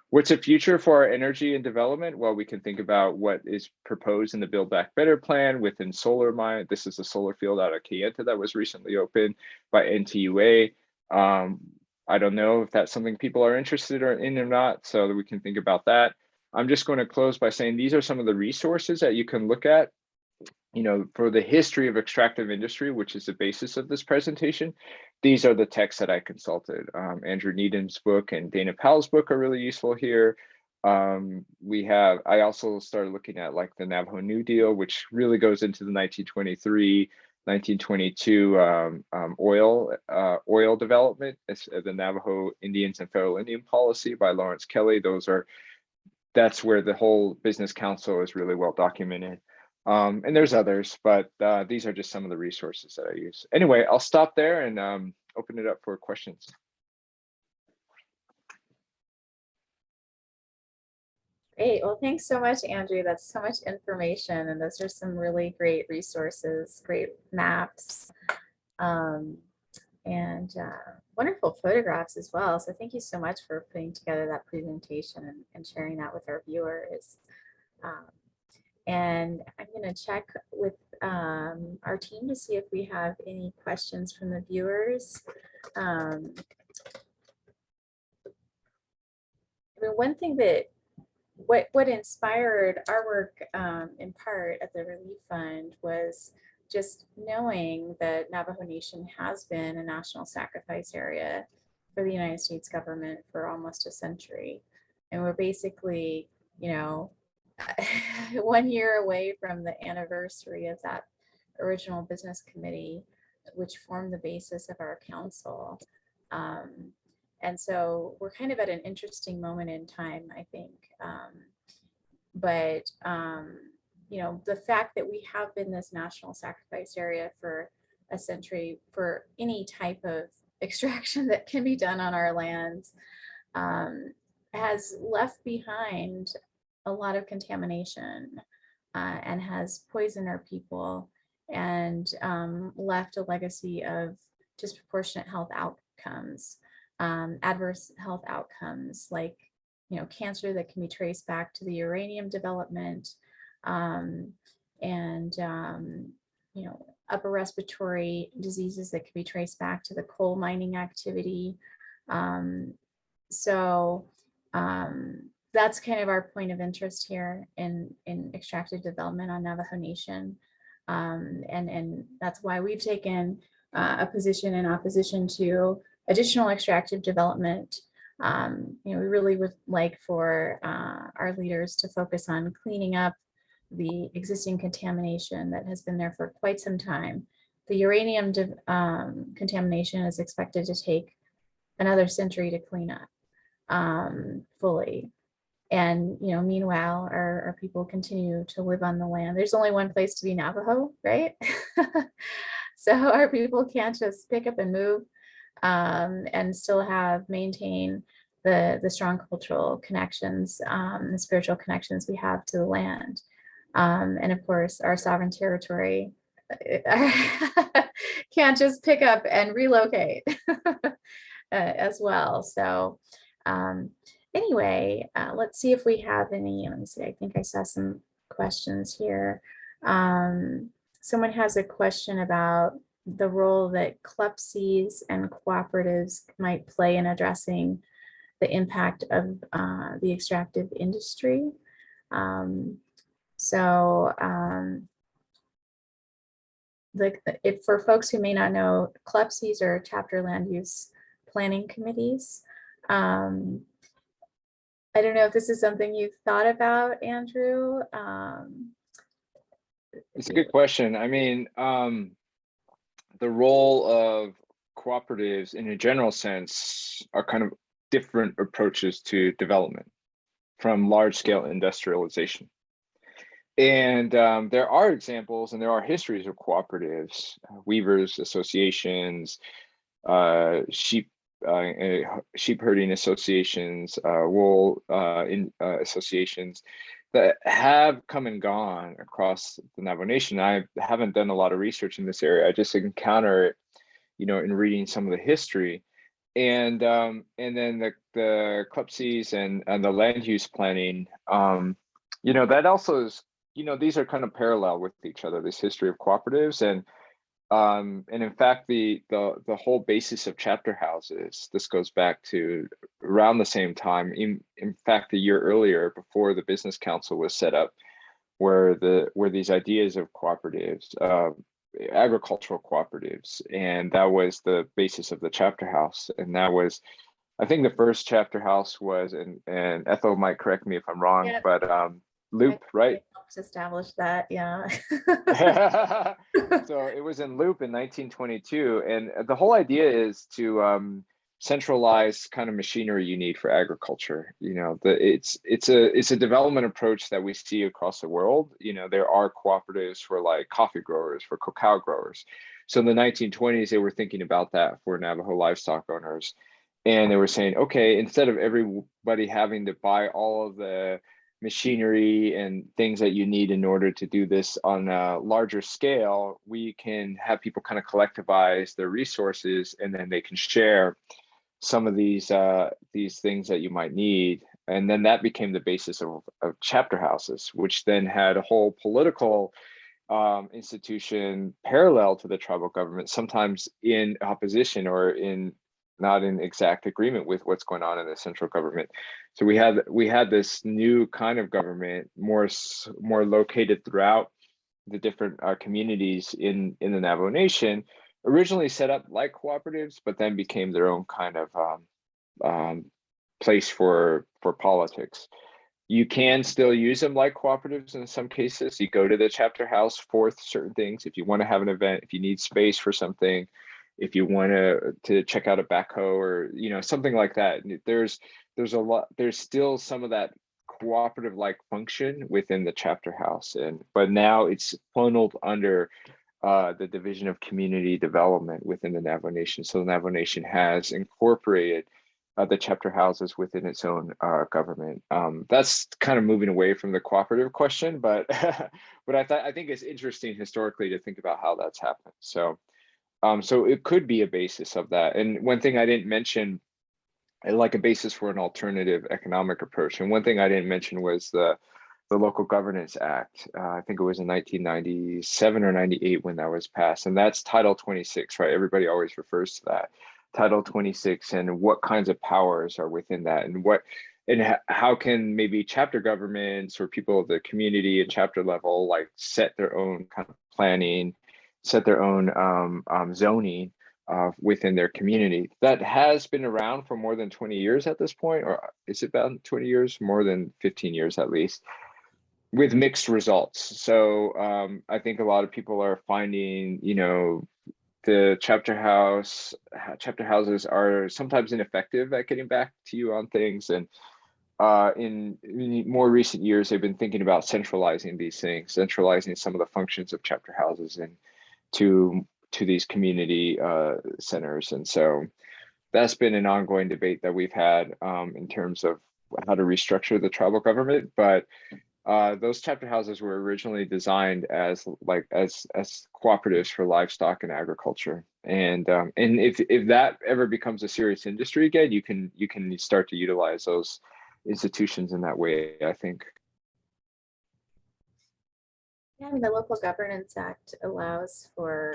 What's the future for our energy and development? Well, we can think about what is proposed in the Build Back Better plan within solar mine. This is a solar field out of Kayenta that was recently opened by NTUA. I don't know if that's something people are interested in or not, so that we can think about that. I'm just going to close by saying these are some of the resources that you can look at, you know, for the history of extractive industry, which is the basis of this presentation. These are the texts that I consulted. Andrew Needham's book and Dana Powell's book are really useful here. I also started looking at like the Navajo New Deal, which really goes into the 1923, 1922 oil development, the Navajo Indians and Federal Indian Policy by Lawrence Kelly. That's where the whole business council is really well documented. And there's others, but these are just some of the resources that I use. Anyway, I'll stop there and open it up for questions. Great. Well, thanks so much, Andrew. That's so much information, and those are some really great resources, great maps, and wonderful photographs as well. So thank you so much for putting together that presentation and sharing that with our viewers. And I'm going to check with our team to see if we have any questions from the viewers. I mean, one thing that what inspired our work in part at the Relief Fund was just knowing that Navajo Nation has been a national sacrifice area for the United States government for almost a century. And we're basically, you know, 1 year away from the anniversary of that original business committee, which formed the basis of our council. And so we're kind of at an interesting moment in time, I think. You know, the fact that we have been this national sacrifice area for a century for any type of extraction that can be done on our lands has left behind a lot of contamination and has poisoned our people and left a legacy of disproportionate health outcomes, adverse health outcomes like, you know, cancer that can be traced back to the uranium development, you know, upper respiratory diseases that can be traced back to the coal mining activity. That's kind of our point of interest here in extractive development on Navajo Nation. And that's why we've taken a position in opposition to additional extractive development. You know, we really would like for our leaders to focus on cleaning up the existing contamination that has been there for quite some time. The uranium contamination is expected to take another century to clean up fully. And, you know, meanwhile, our people continue to live on the land. There's only one place to be Navajo, right? So our people can't just pick up and move and still maintain the strong cultural connections, the spiritual connections we have to the land. And of course, our sovereign territory can't just pick up and relocate as well. So anyway, let's see if we have any. Let me see. I think I saw some questions here. someone has a question about the role that Klepsies and cooperatives might play in addressing the impact of the extractive industry. So if for folks who may not know, Klepsies are chapter land use planning committees. I don't know if this is something you've thought about, Andrew. It's a good question. I mean, the role of cooperatives in a general sense are kind of different approaches to development from large scale industrialization. And there are examples and there are histories of cooperatives, weavers associations, sheep herding associations, wool associations that have come and gone across the Navajo Nation. I haven't done a lot of research in this area. I just encounter it, in reading some of the history. And then the Klepsies and the land use planning, that also is, these are kind of parallel with each other, this history of cooperatives. And in fact, the whole basis of chapter houses, this goes back to around the same time, in fact, a year earlier, before the Business Council was set up, where these ideas of cooperatives, agricultural cooperatives, and that was the basis of the chapter house. And that was, I think the first chapter house was, and Ethel might correct me if I'm wrong, Yep. but Loop, right? Helps establish that, yeah. So it was in Loop in 1922, and the whole idea is to centralize kind of machinery you need for agriculture. It's a development approach that we see across the world. There are cooperatives for like coffee growers, for cacao growers. So in the 1920s, they were thinking about that for Navajo livestock owners, and they were saying, okay, instead of everybody having to buy all of the machinery and things that you need in order to do this on a larger scale, we can have people kind of collectivize their resources, and then they can share some of these things that you might need. And then that became the basis of chapter houses, which then had a whole political institution parallel to the tribal government, sometimes in opposition or not in exact agreement with what's going on in the central government. So we had this new kind of government, more located throughout the different communities in the Navajo Nation, originally set up like cooperatives, but then became their own kind of place for politics. You can still use them like cooperatives in some cases. You go to the chapter house for certain things. If you want to have an event, if you need space for something, if you want to check out a backhoe or something like that, there's still some of that cooperative like function within the chapter house, but now it's funneled under the Division of Community Development within the Navajo Nation. So the Navajo Nation has incorporated the chapter houses within its own government. That's kind of moving away from the cooperative question, but but I think it's interesting historically to think about how that's happened. So it could be a basis of that. And one thing I didn't mention, like a basis for an alternative economic approach. And one thing I didn't mention was the Local Governance Act. I think it was in 1997 or 98 when that was passed. And that's Title 26, right? Everybody always refers to that. Title 26 and what kinds of powers are within that, and how can maybe chapter governments or people of the community and chapter level like set their own kind of planning, set their own zoning within their community. That has been around for more than 20 years at this point, or is it about 20 years? More than 15 years at least, with mixed results. So I think a lot of people are finding, the chapter houses are sometimes ineffective at getting back to you on things. And in more recent years, they've been thinking about centralizing these things, centralizing some of the functions of chapter houses and to these community centers. And so that's been an ongoing debate that we've had in terms of how to restructure the tribal government. But those chapter houses were originally designed as cooperatives for livestock and agriculture. And if that ever becomes a serious industry again, you can start to utilize those institutions in that way, I think. Yeah, I mean, the Local Governance Act allows for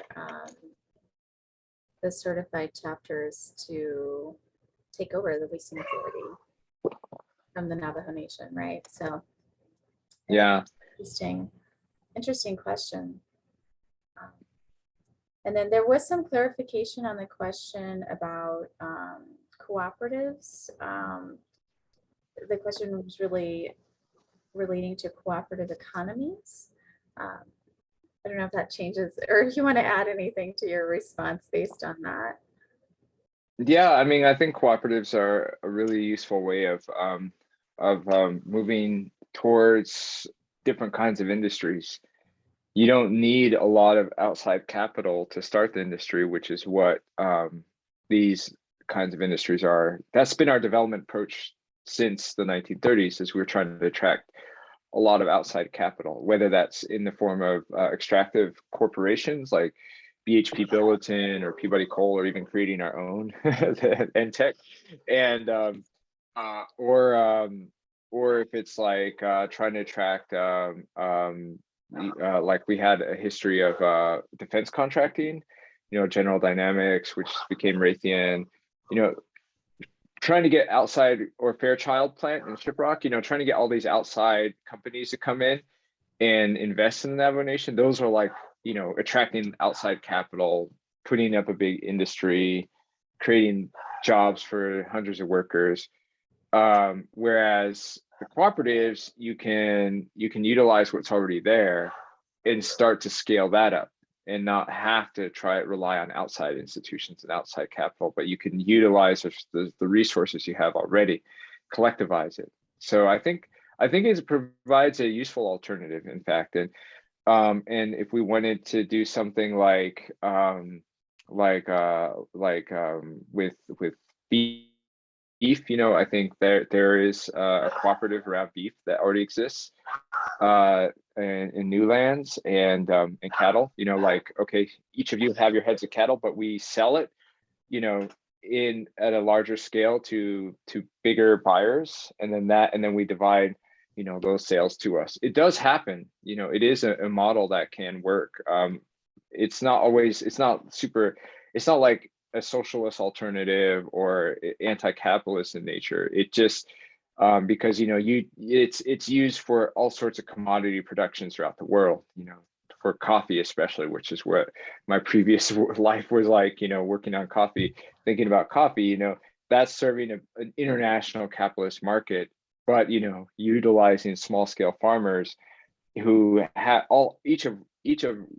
the certified chapters to take over the leasing authority from the Navajo Nation, right? So Yeah. interesting question. And then there was some clarification on the question about cooperatives. The question was really relating to cooperative economies. I don't know if that changes, or if you want to add anything to your response based on that. Yeah, I mean, I think cooperatives are a really useful way of moving towards different kinds of industries. You don't need a lot of outside capital to start the industry, which is what these kinds of industries are. That's been our development approach since the 1930s, as we're trying to attract a lot of outside capital, whether that's in the form of extractive corporations like BHP Billiton or Peabody Coal, or even creating our own NTech, and or if it's like trying to attract like we had a history of defense contracting, General Dynamics, which became Raytheon, trying to get outside, or Fairchild plant in Shiprock, trying to get all these outside companies to come in and invest in the Navajo Nation. Those are like, attracting outside capital, putting up a big industry, creating jobs for hundreds of workers. Whereas the cooperatives, you can utilize what's already there and start to scale that up, and not have to rely on outside institutions and outside capital, but you can utilize the resources you have already, collectivize it. So I think it provides a useful alternative, in fact. And if we wanted to do something like with beef, I think there is a cooperative around beef that already exists in new lands, and cattle, like, okay, each of you have your heads of cattle, but we sell it, at a larger scale to bigger buyers, and then we divide, those sales to us. It does happen, it is a model that can work. It's not like a socialist alternative or anti-capitalist in nature. It just because it's used for all sorts of commodity production throughout the world, for coffee especially, which is what my previous life was like, working on coffee, thinking about coffee, that's serving an international capitalist market, but utilizing small scale farmers who have each of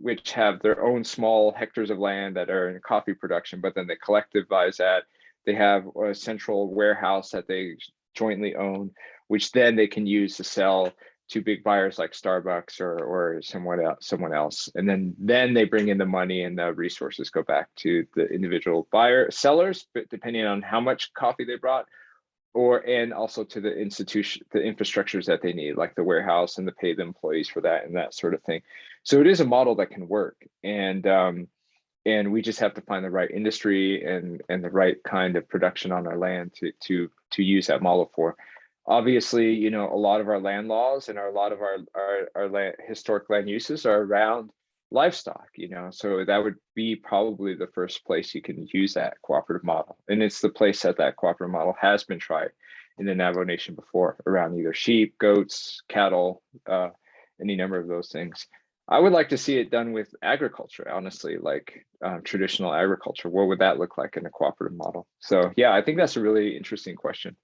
which have their own small hectares of land that are in coffee production, but then they collectivize that. They have a central warehouse that they jointly own, which then they can use to sell to big buyers like Starbucks or someone else. And then they bring in the money, and the resources go back to the individual sellers, but depending on how much coffee they brought, and also to the infrastructures that they need, like the warehouse, and to pay the employees for that and that sort of thing. So it is a model that can work, and we just have to find the right industry and the right kind of production on our land to use that model for. Obviously, a lot of our land laws and a lot of our historic land uses are around livestock, so that would be probably the first place you can use that cooperative model. And it's the place that cooperative model has been tried in the Navajo Nation before, around either sheep, goats, cattle, any number of those things. I would like to see it done with agriculture, honestly, like traditional agriculture. What would that look like in a cooperative model? So yeah, I think that's a really interesting question.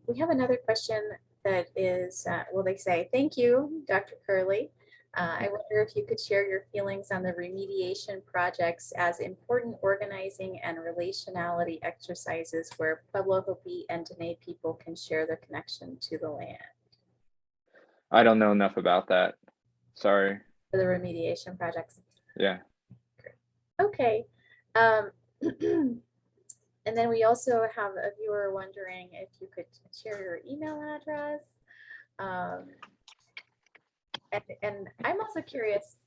We have another question that is, well, they say, thank you, Dr. Curley. I wonder if you could share your feelings on the remediation projects as important organizing and relationality exercises where Pueblo, Hopi, and Dene people can share their connection to the land. I don't know enough about that. Sorry. For the remediation projects. Yeah. Okay. And then we also have a viewer wondering if you could share your email address. And I'm also curious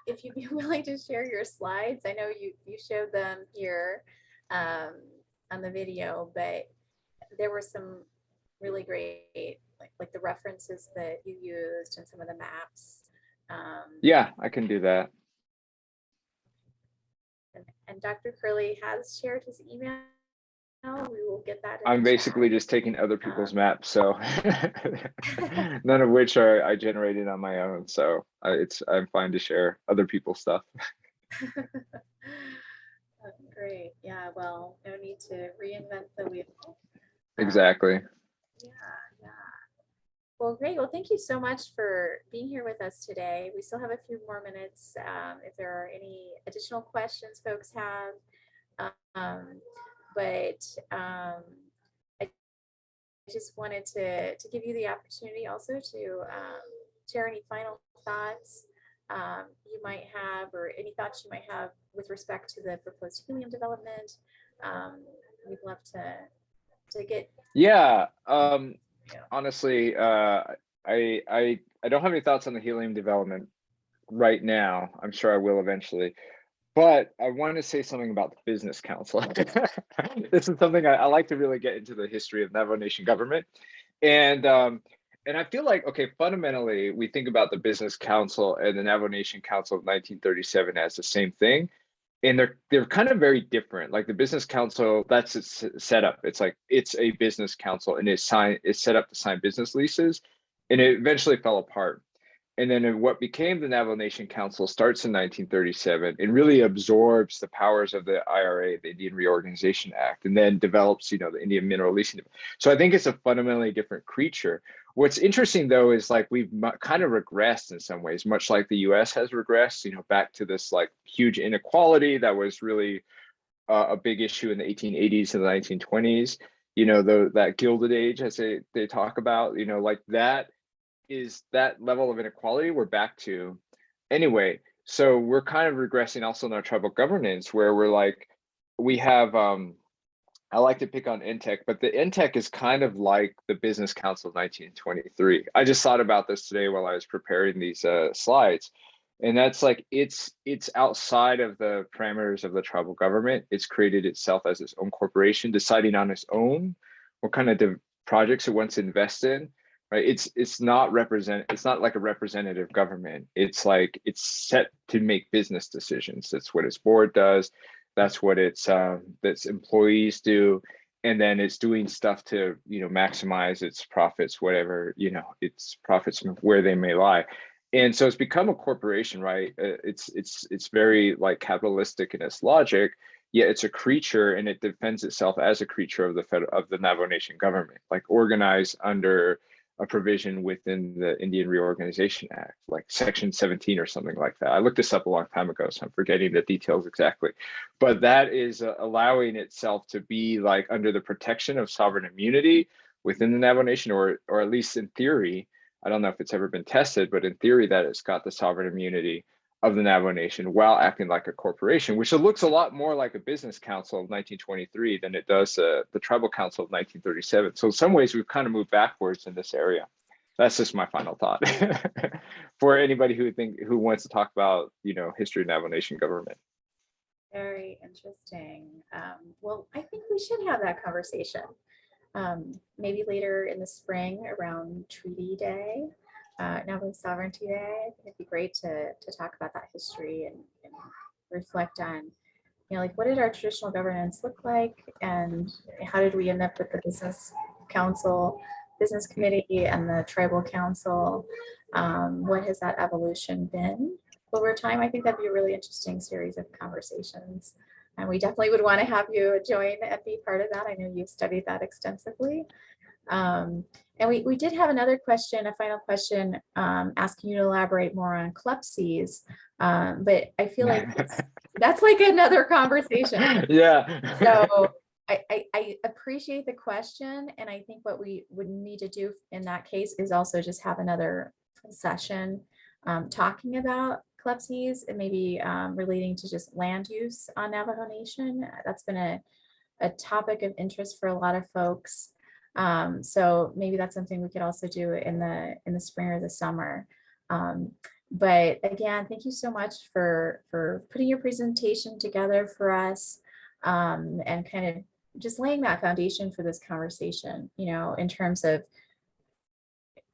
if you'd be willing to share your slides. I know you showed them here on the video, but there were some really great like the references that you used and some of the maps. Yeah, I can do that. And Dr. Curley has shared his email. We will get that in I'm the basically just taking other people's maps, so none of which are I generated on my own. So I'm fine to share other people's stuff. Great. Yeah. Well, no need to reinvent the wheel. Exactly. Yeah. Yeah. Well, great. Well, thank you so much for being here with us today. We still have a few more minutes. If there are any additional questions folks have, but I just wanted to give you the opportunity also to share any final thoughts you might have, or any thoughts you might have with respect to the proposed helium development. We'd love to get. Yeah. Honestly, I don't have any thoughts on the helium development right now. I'm sure I will eventually. But I want to say something about the Business Council. This is something I like to really get into the history of Navajo Nation government. And I feel like, okay, fundamentally, we think about the Business Council and the Navajo Nation Council of 1937 as the same thing. And they're kind of very different. Like the Business Council, that's its setup. It's like it's a business council and it's set up to sign business leases, and it eventually fell apart. And then what became the Naval Nation Council starts in 1937 and really absorbs the powers of the IRA, the Indian Reorganization Act, and then develops, the Indian Mineral Leasing. So I think it's a fundamentally different creature. What's interesting, though, is like we've kind of regressed in some ways, much like the US has regressed, back to this like huge inequality that was really a big issue in the 1880s and the 1920s, that Gilded Age, as they talk about, like that is that level of inequality we're back to anyway. So we're kind of regressing also in our tribal governance, where we're like, we have I like to pick on NTEC, but the NTEC is kind of like the Business Council of 1923. I just thought about this today while I was preparing these slides, and that's like it's outside of the parameters of the tribal government. It's created itself as its own corporation, deciding on its own what kind of projects it wants to invest in. Right? It's not like a representative government. It's like it's set to make business decisions. That's what its board does. That's what its employees do, and then it's doing stuff to maximize its profits, whatever its profits where they may lie. And so it's become a corporation, right? It's very like capitalistic in its logic, yet it's a creature, and it defends itself as a creature of the Navajo Nation government, like organized under a provision within the Indian Reorganization Act, like Section 17 or something like that. I looked this up a long time ago, so I'm forgetting the details exactly. But that is allowing itself to be like under the protection of sovereign immunity within the Navajo Nation, or at least in theory. I don't know if it's ever been tested, but in theory that it's got the sovereign immunity of the Navajo Nation while acting like a corporation, which looks a lot more like a business council of 1923 than it does the tribal council of 1937. So in some ways, we've kind of moved backwards in this area. That's just my final thought for anybody who wants to talk about history of Navajo Nation government. Very interesting. Well, I think we should have that conversation. Maybe later in the spring around Treaty Day. Navajo Sovereignty Day. I think it'd be great to talk about that history and reflect on, like what did our traditional governance look like, and how did we end up with the business committee, and the tribal council? What has that evolution been over time? I think that'd be a really interesting series of conversations. And we definitely would want to have you join and be part of that. I know you've studied that extensively. And we did have another question, a final question, asking you to elaborate more on Klepsies, but I feel like that's like another conversation. Yeah. So I appreciate the question, and I think what we would need to do in that case is also just have another session talking about Klepsies and maybe relating to just land use on Navajo Nation. That's been a topic of interest for a lot of folks. So maybe that's something we could also do in the spring or the summer. But again, thank you so much for putting your presentation together for us, and kind of just laying that foundation for this conversation, in terms of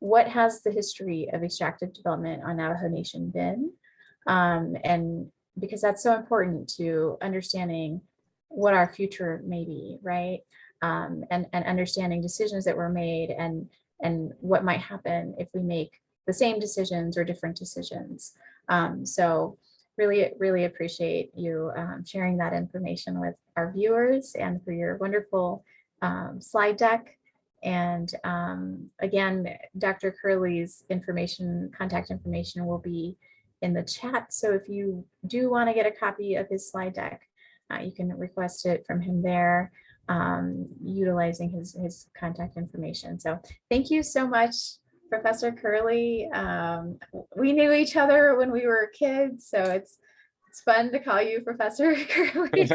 what has the history of extractive development on Navajo Nation been? And because that's so important to understanding what our future may be, right? And understanding decisions that were made and what might happen if we make the same decisions or different decisions. So really appreciate you sharing that information with our viewers and for your wonderful slide deck. And again, Dr. Curley's contact information will be in the chat. So if you do want to get a copy of his slide deck, you can request it from him there, utilizing his contact information. So thank you so much, Professor Curley. We knew each other when we were kids, so it's fun to call you Professor Curley.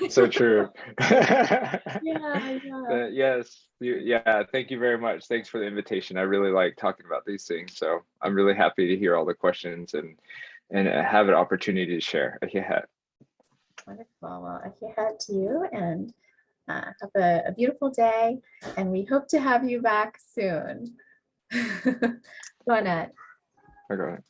So true. Yeah. Yes. Yeah. Thank you very much. Thanks for the invitation. I really like talking about these things. So I'm really happy to hear all the questions and have an opportunity to share. Wonderful. Well, ahead to you, and have a beautiful day. And we hope to have you back soon. Go on, Ed. Okay.